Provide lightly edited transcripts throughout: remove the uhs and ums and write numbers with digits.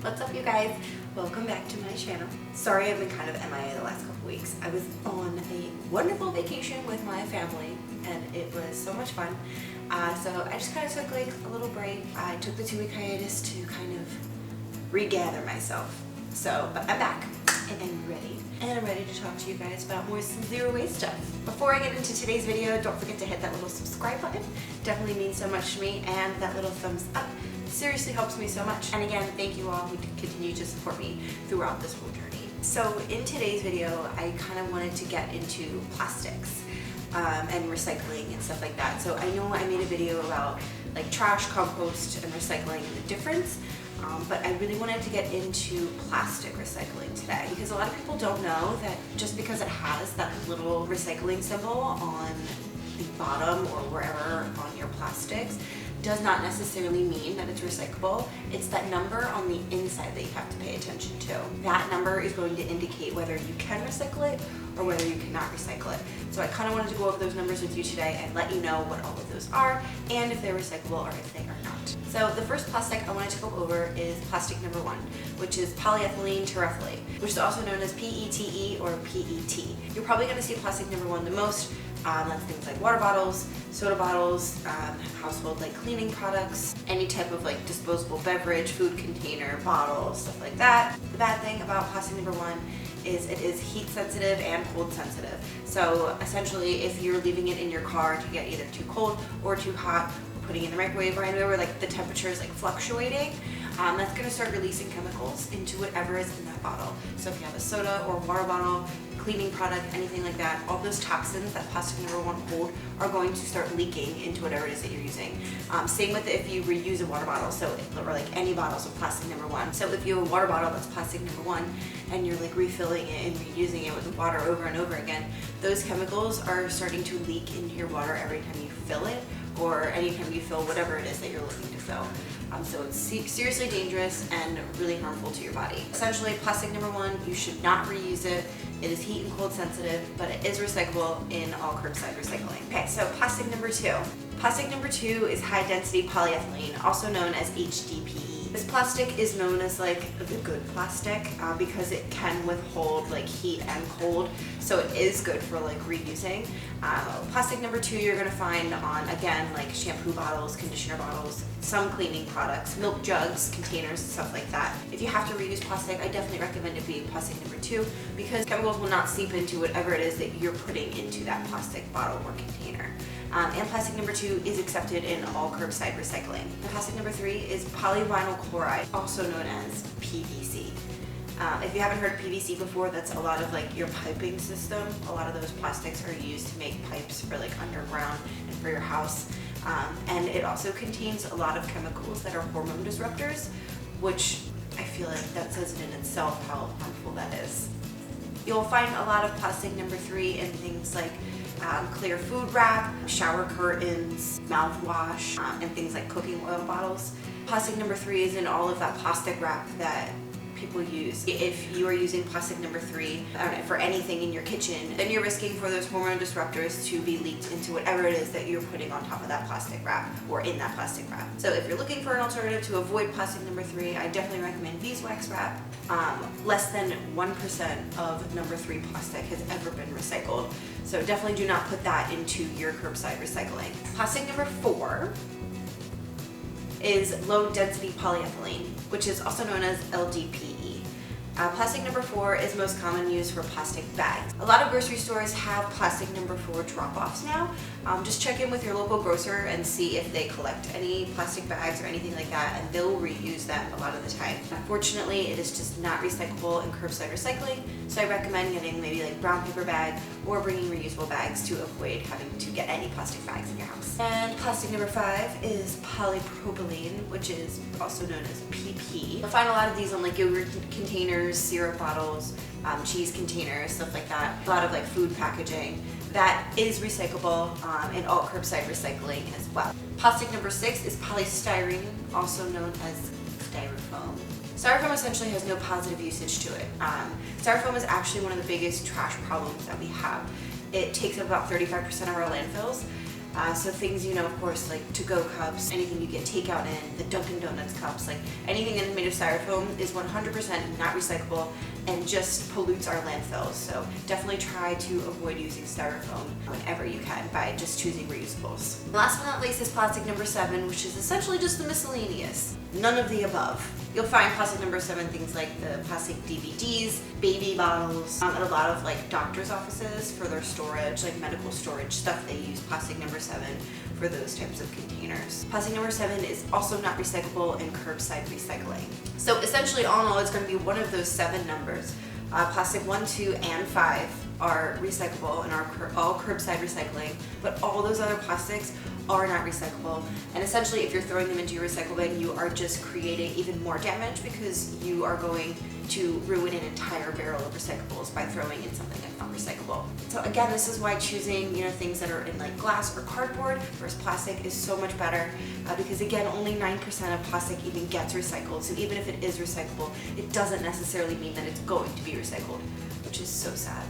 What's up, you guys? Welcome back to my channel. Sorry I've been kind of MIA the last couple weeks. I was on a wonderful vacation with my family and it was so much fun. So I just kind of took like a little break. I took the 2-week hiatus to kind of regather myself. But I'm back and I'm ready. And I'm ready to talk to you guys about more some zero waste stuff. Before I get into today's video, don't forget to hit that little subscribe button. Definitely means so much to me, and that little thumbs up seriously helps me so much. And again, thank you all who continue to support me throughout this whole journey. So in today's video, I kind of wanted to get into plastics and recycling and stuff like that. So I know I made a video about like trash, compost, and recycling and the difference. But I really wanted to get into plastic recycling today because a lot of people don't know that just because it has that little recycling symbol on the bottom or wherever on your plastics does not necessarily mean that it's recyclable. It's that number on the inside that you have to pay attention to. That number is going to indicate whether you can recycle it or whether you cannot recycle it. So I kind of wanted to go over those numbers with you today and let you know what all of those are and if they're recyclable or if they are not. So the first plastic I wanted to go over is plastic number 1, which is polyethylene terephthalate, which is also known as PETE or PET. You're probably going to see plastic number 1 the most. That's things like water bottles, soda bottles, household like cleaning products, any type of like disposable beverage, food container, bottle, stuff like that. The bad thing about plastic number 1 is it is heat sensitive and cold sensitive. So essentially if you're leaving it in your car to get either too cold or too hot, or putting it in the microwave or anywhere where like the temperature is like fluctuating, that's going to start releasing chemicals into whatever is in that bottle. So if you have a soda or water bottle, cleaning product, anything like that, all those toxins that plastic number 1 hold are going to start leaking into whatever it is that you're using. Same with if you reuse a water bottle, or like any bottles of plastic number 1. So if you have a water bottle that's plastic number 1 and you're like refilling it and reusing it with water over and over again, those chemicals are starting to leak into your water every time you fill it or anytime you fill whatever it is that you're looking to fill. So it's seriously dangerous and really harmful to your body. Essentially, plastic number 1, you should not reuse it. It is heat and cold sensitive, but it is recyclable in all curbside recycling. Okay, so plastic number 2. Plastic number 2 is high density polyethylene, also known as HDPE. This plastic is known as like the good plastic because it can withhold like heat and cold, so it is good for like reusing. Plastic number 2 you're going to find on, again, like shampoo bottles, conditioner bottles, some cleaning products, milk jugs, containers, stuff like that. If you have to reuse plastic, I definitely recommend it being plastic number 2 because chemicals will not seep into whatever it is that you're putting into that plastic bottle or container. And plastic number 2 is accepted in all curbside recycling. And plastic number 3 is polyvinyl chloride, also known as PVC. If you haven't heard of PVC before, that's a lot of like your piping system. A lot of those plastics are used to make pipes for like underground and for your house. And it also contains a lot of chemicals that are hormone disruptors, which I feel like that says it in itself how harmful that is. You'll find a lot of plastic number 3 in things like clear food wrap, shower curtains, mouthwash, and things like cooking oil bottles. Plastic number 3 is in all of that plastic wrap that people use. If you are using plastic number 3 for anything in your kitchen, then you're risking for those hormone disruptors to be leaked into whatever it is that you're putting on top of that plastic wrap or in that plastic wrap. So if you're looking for an alternative to avoid plastic number 3, I definitely recommend beeswax wrap. Less than 1% of number 3 plastic has ever been recycled. So definitely do not put that into your curbside recycling. Plastic number 4 is low density polyethylene, which is also known as LDPE. Plastic number 4 is most common used for plastic bags. A lot of grocery stores have plastic number 4 drop-offs now. Just check in with your local grocer and see if they collect any plastic bags or anything like that, and they'll reuse them a lot of the time. Unfortunately, it is just not recyclable in curbside recycling, so I recommend getting maybe like brown paper bag or bringing reusable bags to avoid having to get any plastic bags in your house. And plastic number 5 is polypropylene, which is also known as PP. You'll find a lot of these on like yogurt containers, syrup bottles, cheese containers, stuff like that. A lot of like food packaging that is recyclable in all curbside recycling as well. Plastic number 6 is polystyrene, also known as styrofoam. Styrofoam essentially has no positive usage to it. Styrofoam is actually one of the biggest trash problems that we have. It takes up about 35% of our landfills. So things, you know, of course, like to-go cups, anything you get takeout in, the Dunkin' Donuts cups, like anything that is made of styrofoam is 100% not recyclable and just pollutes our landfills. So definitely try to avoid using styrofoam whenever you can by just choosing reusables. And last but not least is plastic number 7, which is essentially just the miscellaneous. None of the above. You'll find plastic number 7 things like the plastic DVDs, baby bottles, at a lot of like doctor's offices for their storage, like medical storage stuff. They use plastic number 7 for those types of containers. Plastic number 7 is also not recyclable in curbside recycling. So essentially, all in all, it's going to be one of those 7 numbers. Plastic 1, 2, and 5 are recyclable and are all curbside recycling, but all those other plastics are not recyclable. And essentially, if you're throwing them into your recycle bin, you are just creating even more damage because you are going to ruin an entire barrel of recyclables by throwing in something that's not recyclable. So again, this is why choosing, you know, things that are in like glass or cardboard versus plastic is so much better because again, only 9% of plastic even gets recycled. So even if it is recyclable, it doesn't necessarily mean that it's going to be recycled, which is so sad.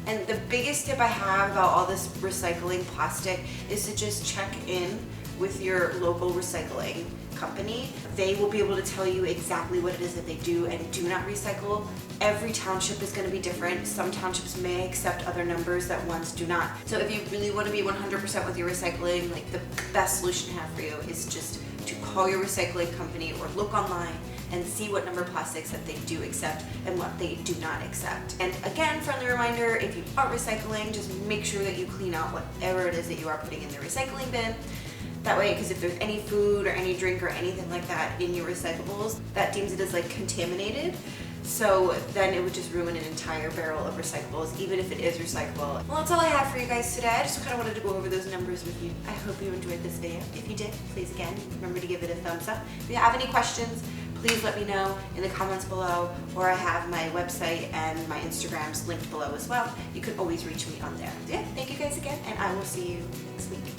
And the biggest tip I have about all this recycling plastic is to just check in with your local recycling company. They will be able to tell you exactly what it is that they do and do not recycle. Every township is going to be different. Some townships may accept other numbers that ones do not. So if you really want to be 100% with your recycling, like the best solution to have for you is just to call your recycling company or look online and see what number plastics that they do accept and what they do not accept. And again, friendly reminder, if you are recycling, just make sure that you clean out whatever it is that you are putting in the recycling bin. That way, because if there's any food or any drink or anything like that in your recyclables, that deems it as like contaminated. So then it would just ruin an entire barrel of recyclables, even if it is recyclable. Well, that's all I have for you guys today. I just kind of wanted to go over those numbers with you. I hope you enjoyed this video. If you did, please again, remember to give it a thumbs up. If you have any questions, please let me know in the comments below, or I have my website and my Instagrams linked below as well. You can always reach me on there. Yeah, thank you guys again, and I will see you next week.